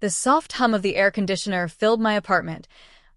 The soft hum of the air conditioner filled my apartment,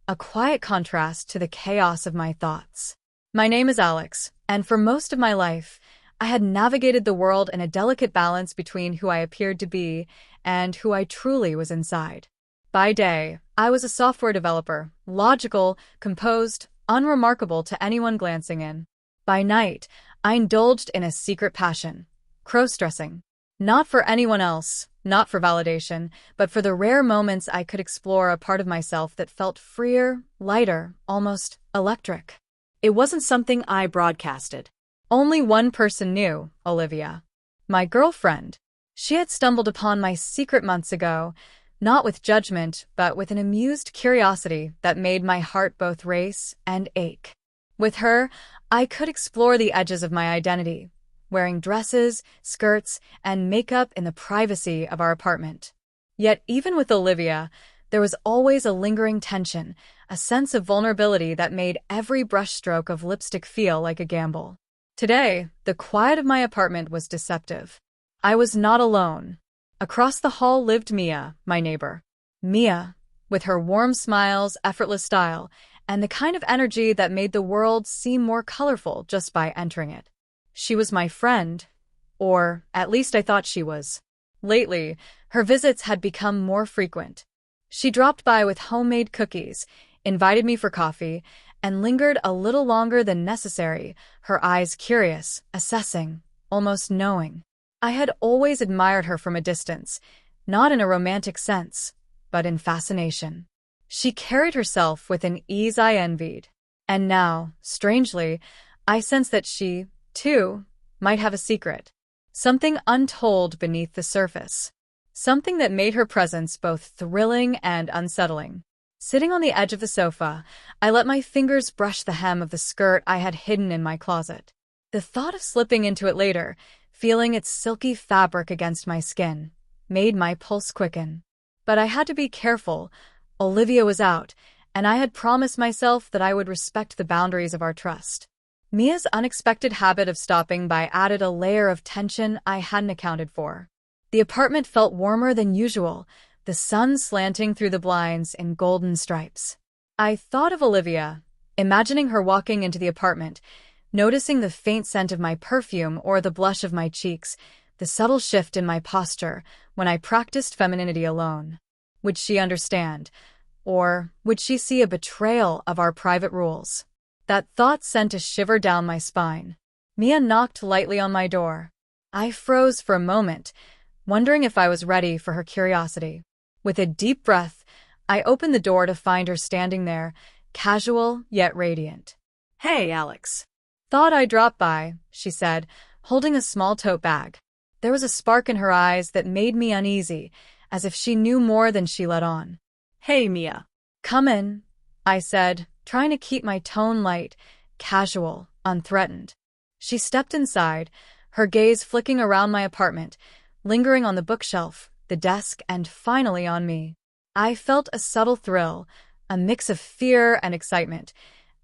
a quiet contrast to the chaos of my thoughts. My name is Alex, and for most of my life, I had navigated the world in a delicate balance between who I appeared to be and who I truly was inside. By day, I was a software developer, logical, composed, unremarkable to anyone glancing in. By night, I indulged in a secret passion, crossdressing. Not for anyone else, not for validation, but for the rare moments I could explore a part of myself that felt freer, lighter, almost electric. It wasn't something I broadcasted. Only one person knew, Olivia. My girlfriend. She had stumbled upon my secret months ago, not with judgment, but with an amused curiosity that made my heart both race and ache. With her, I could explore the edges of my identity, wearing dresses, skirts, and makeup in the privacy of our apartment. Yet even with Olivia, there was always a lingering tension, a sense of vulnerability that made every brushstroke of lipstick feel like a gamble. Today, the quiet of my apartment was deceptive. I was not alone. Across the hall lived Mia, my neighbor. Mia, with her warm smiles, effortless style, and the kind of energy that made the world seem more colorful just by entering it. She was my friend, or at least I thought she was. Lately, her visits had become more frequent. She dropped by with homemade cookies, invited me for coffee, and lingered a little longer than necessary, her eyes curious, assessing, almost knowing. I had always admired her from a distance, not in a romantic sense, but in fascination. She carried herself with an ease I envied. And now, strangely, I sensed that she, too, might have a secret. Something untold beneath the surface. Something that made her presence both thrilling and unsettling. Sitting on the edge of the sofa, I let my fingers brush the hem of the skirt I had hidden in my closet. The thought of slipping into it later, feeling its silky fabric against my skin, made my pulse quicken. But I had to be careful. Olivia was out, and I had promised myself that I would respect the boundaries of our trust. Mia's unexpected habit of stopping by added a layer of tension I hadn't accounted for. The apartment felt warmer than usual, the sun slanting through the blinds in golden stripes. I thought of Olivia, imagining her walking into the apartment, noticing the faint scent of my perfume or the blush of my cheeks, the subtle shift in my posture when I practiced femininity alone. Would she understand? Or would she see a betrayal of our private rules? That thought sent a shiver down my spine. Mia knocked lightly on my door. I froze for a moment, wondering if I was ready for her curiosity. With a deep breath, I opened the door to find her standing there, casual yet radiant. "Hey, Alex. Thought I'd drop by," she said, holding a small tote bag. There was a spark in her eyes that made me uneasy, as if she knew more than she let on. "Hey, Mia." "Come in," I said, trying to keep my tone light, casual, unthreatened. She stepped inside, her gaze flicking around my apartment, lingering on the bookshelf, the desk, and finally on me. I felt a subtle thrill, a mix of fear and excitement,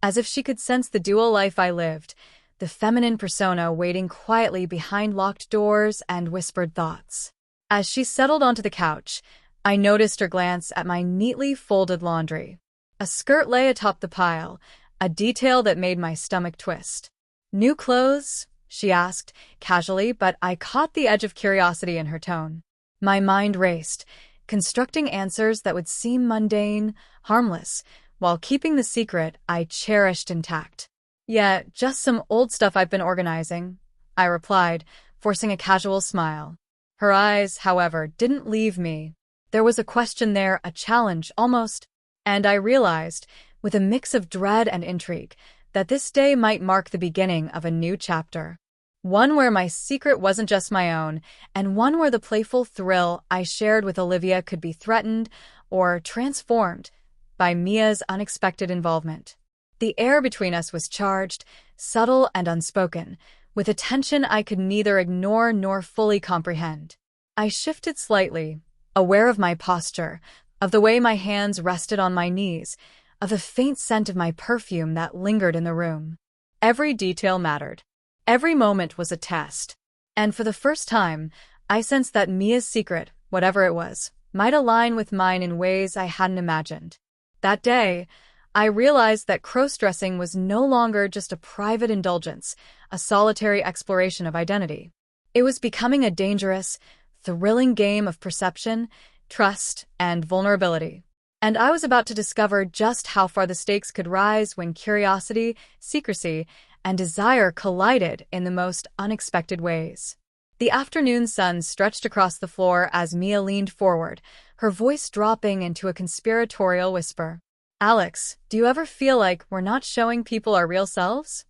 as if she could sense the dual life I lived, the feminine persona waiting quietly behind locked doors and whispered thoughts. As she settled onto the couch, I noticed her glance at my neatly folded laundry. A skirt lay atop the pile, a detail that made my stomach twist. "New clothes?" she asked, casually, but I caught the edge of curiosity in her tone. My mind raced, constructing answers that would seem mundane, harmless, while keeping the secret I cherished intact. "Yeah, just some old stuff I've been organizing," I replied, forcing a casual smile. Her eyes, however, didn't leave me. There was a question there, a challenge, almost. And I realized, with a mix of dread and intrigue, that this day might mark the beginning of a new chapter. One where my secret wasn't just my own, and one where the playful thrill I shared with Olivia could be threatened or transformed by Mia's unexpected involvement. The air between us was charged, subtle and unspoken, with a tension I could neither ignore nor fully comprehend. I shifted slightly, aware of my posture, of the way my hands rested on my knees, of the faint scent of my perfume that lingered in the room. Every detail mattered. Every moment was a test. And for the first time, I sensed that Mia's secret, whatever it was might align with mine in ways I hadn't imagined. That day, I realized that crossdressing was no longer just a private indulgence, a solitary exploration of identity. It was becoming a dangerous, thrilling game of perception, trust, and vulnerability. And I was about to discover just how far the stakes could rise when curiosity, secrecy, and desire collided in the most unexpected ways. The afternoon sun stretched across the floor as Mia leaned forward, her voice dropping into a conspiratorial whisper. Alex, do you ever feel like we're not showing people our real selves?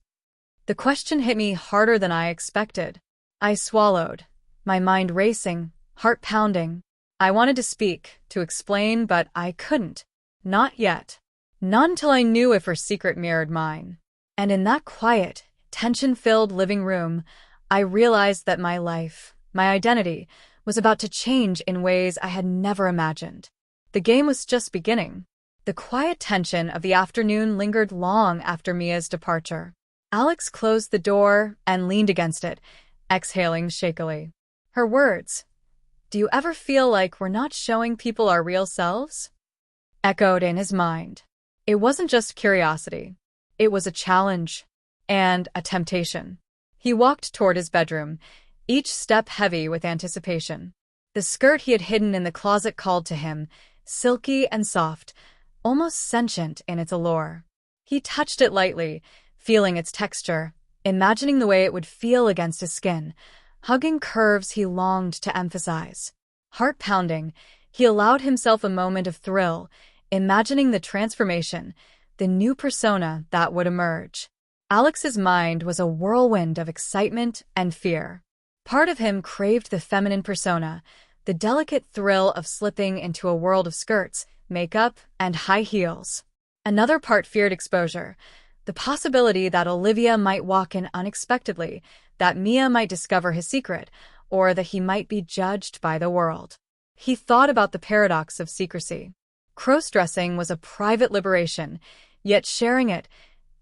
The question hit me harder than I expected. I swallowed, my mind racing, heart pounding. I wanted to speak, to explain, but I couldn't. Not yet. Not until I knew if her secret mirrored mine. And in that quiet, tension-filled living room, I realized that my life, my identity, was about to change in ways I had never imagined. The game was just beginning. The quiet tension of the afternoon lingered long after Mia's departure. Alex closed the door and leaned against it, exhaling shakily. Her words, "Do you ever feel like we're not showing people our real selves?" echoed in his mind. It wasn't just curiosity. It was a challenge and a temptation. He walked toward his bedroom, each step heavy with anticipation. The skirt he had hidden in the closet called to him, silky and soft, almost sentient in its allure. He touched it lightly, feeling its texture, imagining the way it would feel against his skin, hugging curves he longed to emphasize. Heart pounding, he allowed himself a moment of thrill, imagining the transformation, the new persona that would emerge. Alex's mind was a whirlwind of excitement and fear. Part of him craved the feminine persona, the delicate thrill of slipping into a world of skirts, makeup, and high heels. Another part feared exposure, the possibility that Olivia might walk in unexpectedly, that Mia might discover his secret, or that he might be judged by the world. He thought about the paradox of secrecy. Crossdressing was a private liberation, yet sharing it,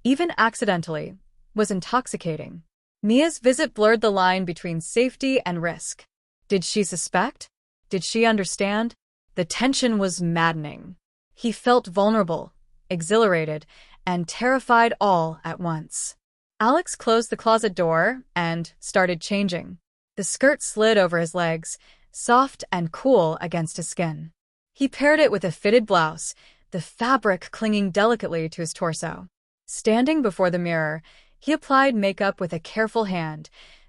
even accidentally, was intoxicating. Mia's visit blurred the line between safety and risk. Did she suspect? Did she understand? The tension was maddening. He felt vulnerable, exhilarated, and terrified all at once. Alex closed the closet door and started changing. The skirt slid over his legs, soft and cool against his skin. He paired it with a fitted blouse, the fabric clinging delicately to his torso. Standing before the mirror, he applied makeup with a careful hand,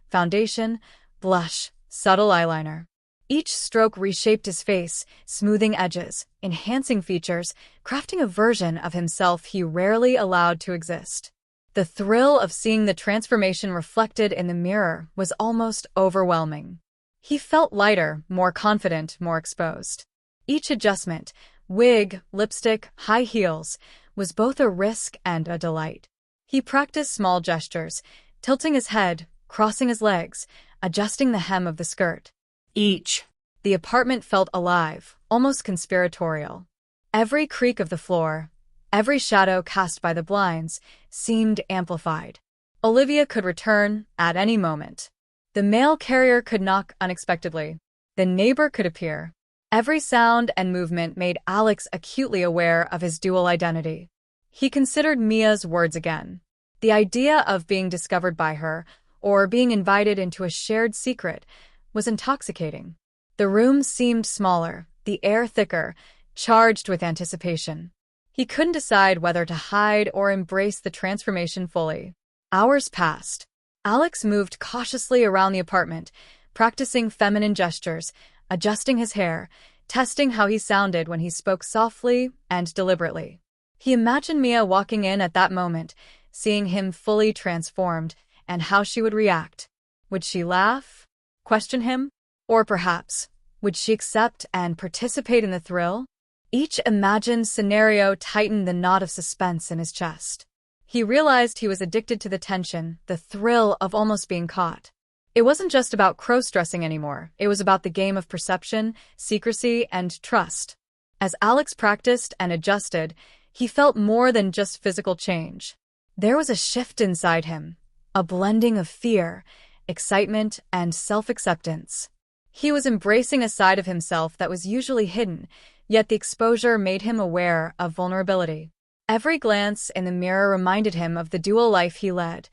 foundation, blush, subtle eyeliner. Each stroke reshaped his face, smoothing edges, enhancing features, crafting a version of himself he rarely allowed to exist. The thrill of seeing the transformation reflected in the mirror was almost overwhelming. He felt lighter, more confident, more exposed. Each adjustment, wig, lipstick, high heels, was both a risk and a delight. He practiced small gestures, tilting his head, crossing his legs, adjusting the hem of the skirt. The apartment felt alive, almost conspiratorial. Every creak of the floor, every shadow cast by the blinds, seemed amplified. Olivia could return at any moment. The mail carrier could knock unexpectedly. The neighbor could appear. Every sound and movement made Alex acutely aware of his dual identity. He considered Mia's words again. The idea of being discovered by her, or being invited into a shared secret, was intoxicating. The room seemed smaller, the air thicker, charged with anticipation. He couldn't decide whether to hide or embrace the transformation fully. Hours passed. Alex moved cautiously around the apartment, practicing feminine gestures, adjusting his hair, testing how he sounded when he spoke softly and deliberately. He imagined Mia walking in at that moment, seeing him fully transformed, and how she would react. Would she laugh? Question him? Or perhaps, would she accept and participate in the thrill? Each imagined scenario tightened the knot of suspense in his chest. He realized he was addicted to the tension, the thrill of almost being caught. It wasn't just about crossdressing anymore. It was about the game of perception, secrecy, and trust. As Alex practiced and adjusted, he felt more than just physical change. There was a shift inside him, a blending of fear, excitement, and self-acceptance. He was embracing a side of himself that was usually hidden, yet the exposure made him aware of vulnerability. Every glance in the mirror reminded him of the dual life he led,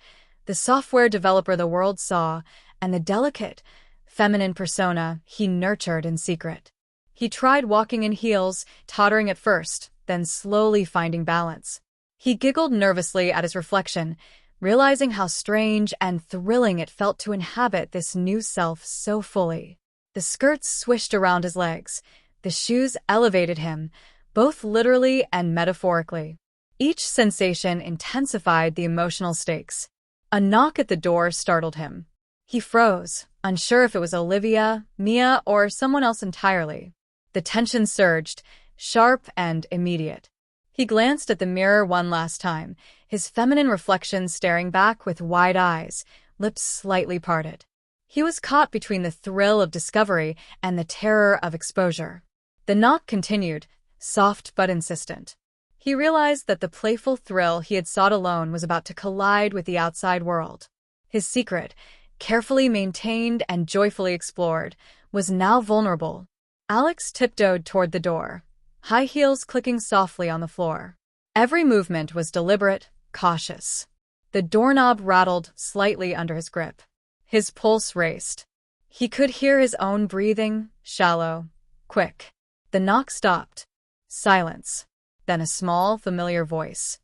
the software developer the world saw, and the delicate, feminine persona he nurtured in secret. He tried walking in heels, tottering at first, then slowly finding balance. He giggled nervously at his reflection, realizing how strange and thrilling it felt to inhabit this new self so fully. The skirts swished around his legs. The shoes elevated him, both literally and metaphorically. Each sensation intensified the emotional stakes. A knock at the door startled him. He froze, unsure if it was Olivia, Mia, or someone else entirely. The tension surged, sharp and immediate. He glanced at the mirror one last time, his feminine reflection staring back with wide eyes, lips slightly parted. He was caught between the thrill of discovery and the terror of exposure. The knock continued, soft but insistent. He realized that the playful thrill he had sought alone was about to collide with the outside world. His secret, carefully maintained and joyfully explored, was now vulnerable. Alex tiptoed toward the door, high heels clicking softly on the floor. Every movement was deliberate, cautious. The doorknob rattled slightly under his grip. His pulse raced. He could hear his own breathing, shallow, quick. The knock stopped. Silence. Then a small, familiar voice.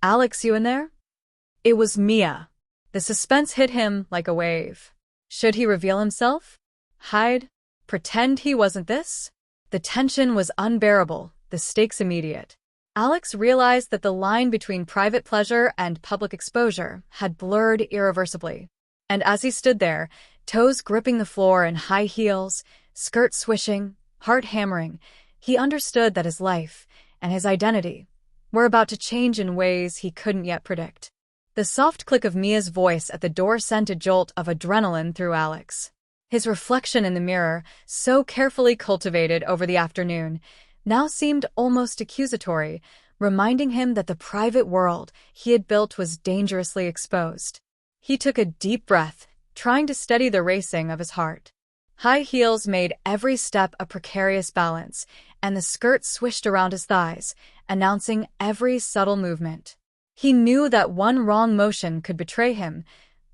"Alex, you in there?" It was Mia. The suspense hit him like a wave. Should he reveal himself? Hide? Pretend he wasn't this? The tension was unbearable, the stakes immediate. Alex realized that the line between private pleasure and public exposure had blurred irreversibly. And as he stood there, toes gripping the floor in high heels, skirt swishing, heart hammering, he understood that his life and his identity were about to change in ways he couldn't yet predict. The soft click of Mia's voice at the door sent a jolt of adrenaline through Alex. His reflection in the mirror, so carefully cultivated over the afternoon, now seemed almost accusatory, reminding him that the private world he had built was dangerously exposed. He took a deep breath, trying to steady the racing of his heart. High heels made every step a precarious balance, and the skirt swished around his thighs, announcing every subtle movement. He knew that one wrong motion could betray him.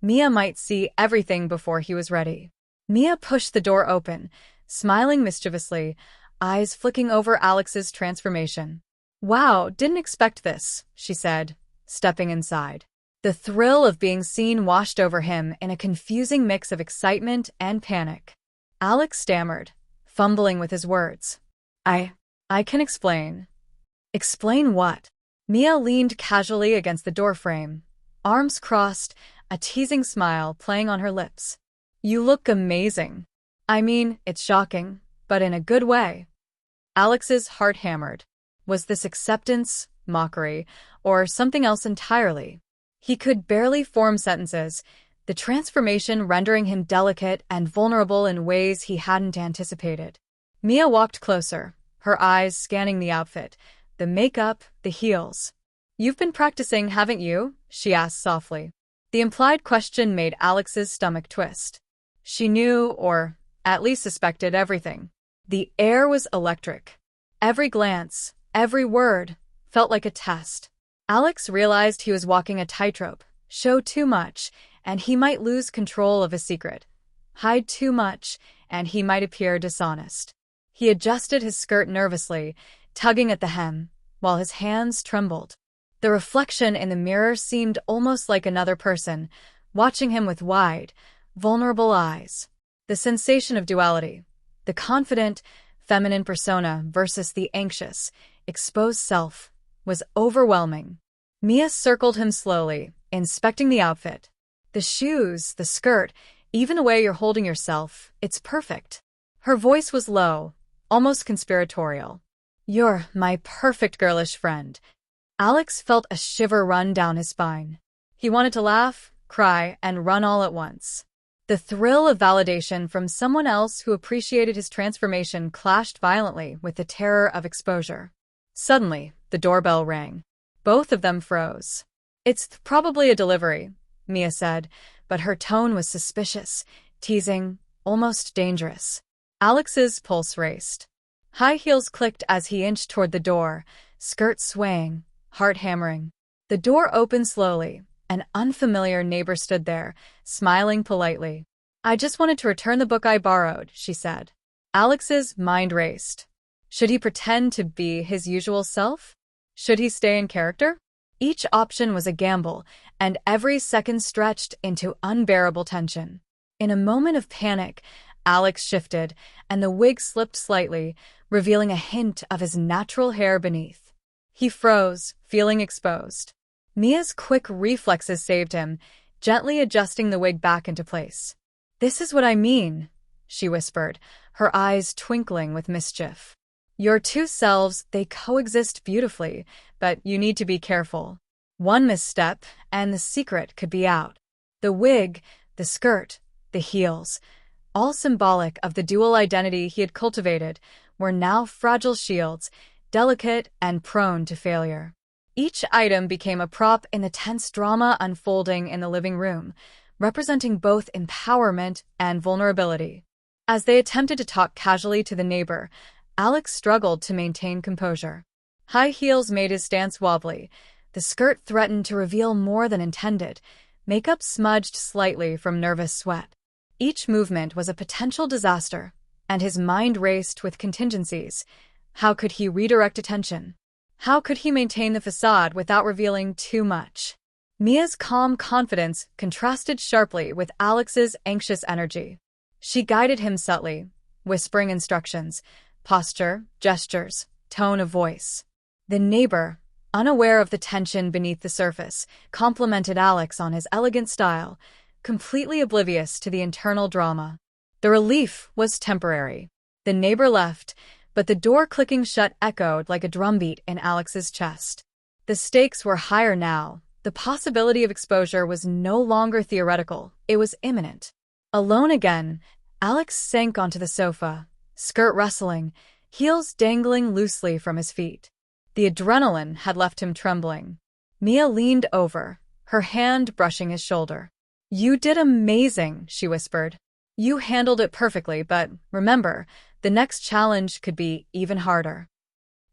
Mia might see everything before he was ready. Mia pushed the door open, smiling mischievously, eyes flicking over Alex's transformation. "Wow, didn't expect this," she said, stepping inside. The thrill of being seen washed over him in a confusing mix of excitement and panic. Alex stammered, fumbling with his words. I can explain." "Explain what?" Mia leaned casually against the doorframe, arms crossed, a teasing smile playing on her lips. "You look amazing. I mean, it's shocking, but in a good way." Alex's heart hammered. Was this acceptance, mockery, or something else entirely? He could barely form sentences, the transformation rendering him delicate and vulnerable in ways he hadn't anticipated. Mia walked closer, her eyes scanning the outfit, the makeup, the heels. "You've been practicing, haven't you?" she asked softly. The implied question made Alex's stomach twist. She knew, or at least suspected, everything. The air was electric. Every glance, every word, felt like a test. Alex realized he was walking a tightrope, show too much, and he might lose control of his secret. Hide too much, and he might appear dishonest. He adjusted his skirt nervously, tugging at the hem, while his hands trembled. The reflection in the mirror seemed almost like another person, watching him with wide, vulnerable eyes. The sensation of duality, the confident, feminine persona versus the anxious, exposed self, was overwhelming. Mia circled him slowly, inspecting the outfit. "The shoes, the skirt, even the way you're holding yourself, it's perfect." Her voice was low, almost conspiratorial. "You're my perfect girlish friend." Alex felt a shiver run down his spine. He wanted to laugh, cry, and run all at once. The thrill of validation from someone else who appreciated his transformation clashed violently with the terror of exposure. Suddenly, the doorbell rang. Both of them froze. "It's probably a delivery," Mia said, but her tone was suspicious, teasing, almost dangerous. Alex's pulse raced. High heels clicked as he inched toward the door, skirt swaying, heart hammering. The door opened slowly. An unfamiliar neighbor stood there, smiling politely. "I just wanted to return the book I borrowed," she said. Alex's mind raced. Should he pretend to be his usual self? Should he stay in character? Each option was a gamble, and every second stretched into unbearable tension. In a moment of panic, Alex shifted, and the wig slipped slightly, revealing a hint of his natural hair beneath. He froze, feeling exposed. Mia's quick reflexes saved him, gently adjusting the wig back into place. "This is what I mean," she whispered, her eyes twinkling with mischief. "Your two selves, they coexist beautifully, but you need to be careful. One misstep, and the secret could be out." The wig, the skirt, the heels, all symbolic of the dual identity he had cultivated, were now fragile shields, delicate and prone to failure. Each item became a prop in the tense drama unfolding in the living room, representing both empowerment and vulnerability. As they attempted to talk casually to the neighbor, Alex struggled to maintain composure. High heels made his stance wobbly. The skirt threatened to reveal more than intended. Makeup smudged slightly from nervous sweat. Each movement was a potential disaster, and his mind raced with contingencies. How could he redirect attention? How could he maintain the facade without revealing too much? Mia's calm confidence contrasted sharply with Alex's anxious energy. She guided him subtly, whispering instructions, posture, gestures, tone of voice. The neighbor, unaware of the tension beneath the surface, complimented Alex on his elegant style, completely oblivious to the internal drama. The relief was temporary. The neighbor left, but the door clicking shut echoed like a drumbeat in Alex's chest. The stakes were higher now. The possibility of exposure was no longer theoretical, it was imminent. Alone again, Alex sank onto the sofa, skirt rustling, heels dangling loosely from his feet. The adrenaline had left him trembling. Mia leaned over, her hand brushing his shoulder. "You did amazing," she whispered. "You handled it perfectly, but remember, the next challenge could be even harder."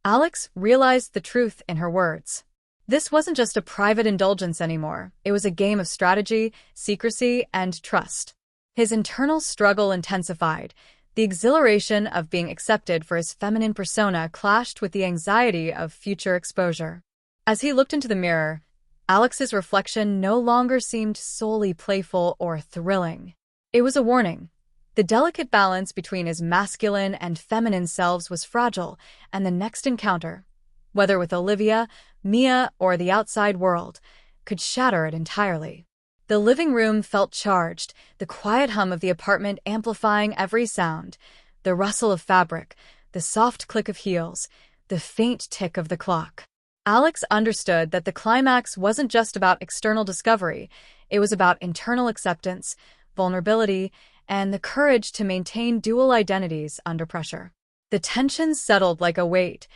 Alex realized the truth in her words. This wasn't just a private indulgence anymore. It was a game of strategy, secrecy, and trust. His internal struggle intensified. The exhilaration of being accepted for his feminine persona clashed with the anxiety of future exposure. As he looked into the mirror, Alex's reflection no longer seemed solely playful or thrilling. It was a warning. The delicate balance between his masculine and feminine selves was fragile, and the next encounter, whether with Olivia, Mia, or the outside world, could shatter it entirely. The living room felt charged, the quiet hum of the apartment amplifying every sound, the rustle of fabric, the soft click of heels, the faint tick of the clock. Alex understood that the climax wasn't just about external discovery, it was about internal acceptance, vulnerability, and the courage to maintain dual identities under pressure. The tension settled like a weight,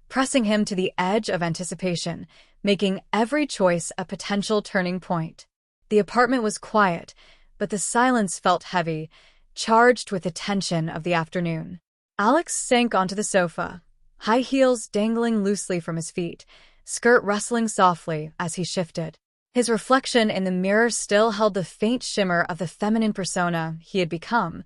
pressing him to the edge of anticipation, making every choice a potential turning point. The apartment was quiet, but the silence felt heavy, charged with the tension of the afternoon. Alex sank onto the sofa, high heels dangling loosely from his feet, skirt rustling softly as he shifted. His reflection in the mirror still held the faint shimmer of the feminine persona he had become,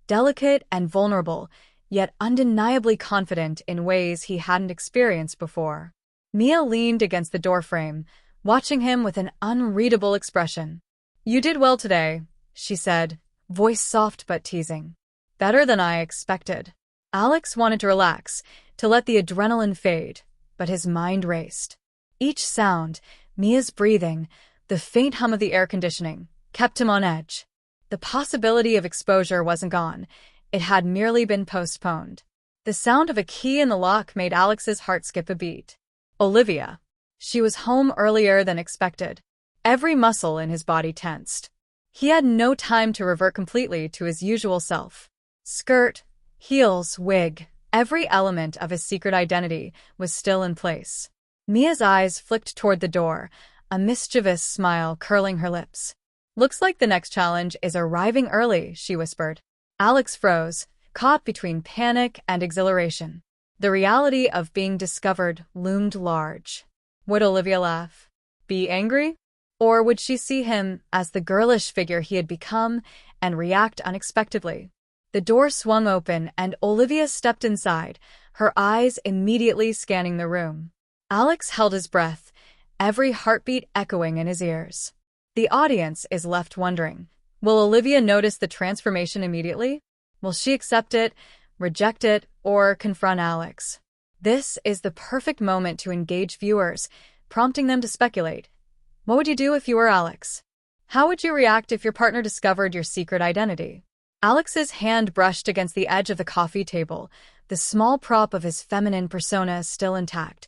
delicate and vulnerable, yet undeniably confident in ways he hadn't experienced before. Mia leaned against the doorframe, watching him with an unreadable expression. "You did well today," she said, voice soft but teasing. "Better than I expected." Alex wanted to relax, to let the adrenaline fade, but his mind raced. Each sound, Mia's breathing, the faint hum of the air conditioning, kept him on edge. The possibility of exposure wasn't gone. It had merely been postponed. The sound of a key in the lock made Alex's heart skip a beat. Olivia. She was home earlier than expected. Every muscle in his body tensed. He had no time to revert completely to his usual self. Skirt, heels, wig, every element of his secret identity was still in place. Mia's eyes flicked toward the door, a mischievous smile curling her lips. "Looks like the next challenge is arriving early," she whispered. Alex froze, caught between panic and exhilaration. The reality of being discovered loomed large. Would Olivia laugh? Be angry? Or would she see him as the girlish figure he had become and react unexpectedly? The door swung open and Olivia stepped inside, her eyes immediately scanning the room. Alex held his breath, every heartbeat echoing in his ears. The audience is left wondering, will Olivia notice the transformation immediately? Will she accept it, reject it, or confront Alex? This is the perfect moment to engage viewers, prompting them to speculate. What would you do if you were Alex? How would you react if your partner discovered your secret identity? Alex's hand brushed against the edge of the coffee table, the small prop of his feminine persona still intact,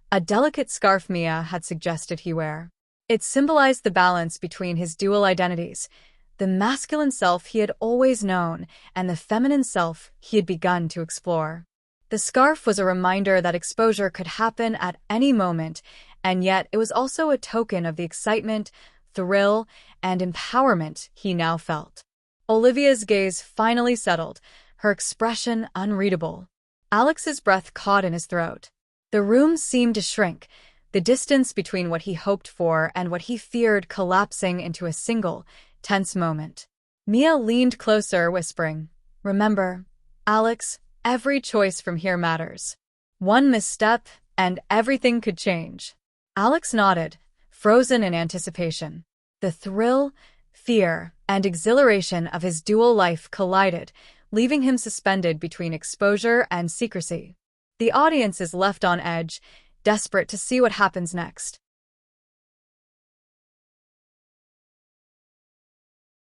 a delicate scarf Mia had suggested he wear. It symbolized the balance between his dual identities, the masculine self he had always known and the feminine self he had begun to explore. The scarf was a reminder that exposure could happen at any moment, and yet it was also a token of the excitement, thrill, and empowerment he now felt. Olivia's gaze finally settled, her expression unreadable. Alex's breath caught in his throat. The room seemed to shrink, the distance between what he hoped for and what he feared collapsing into a single, tense moment. Mia leaned closer, whispering, "Remember, Alex, every choice from here matters. One misstep, and everything could change." Alex nodded, frozen in anticipation. The thrill, fear, and exhilaration of his dual life collided, leaving him suspended between exposure and secrecy. The audience is left on edge, desperate to see what happens next.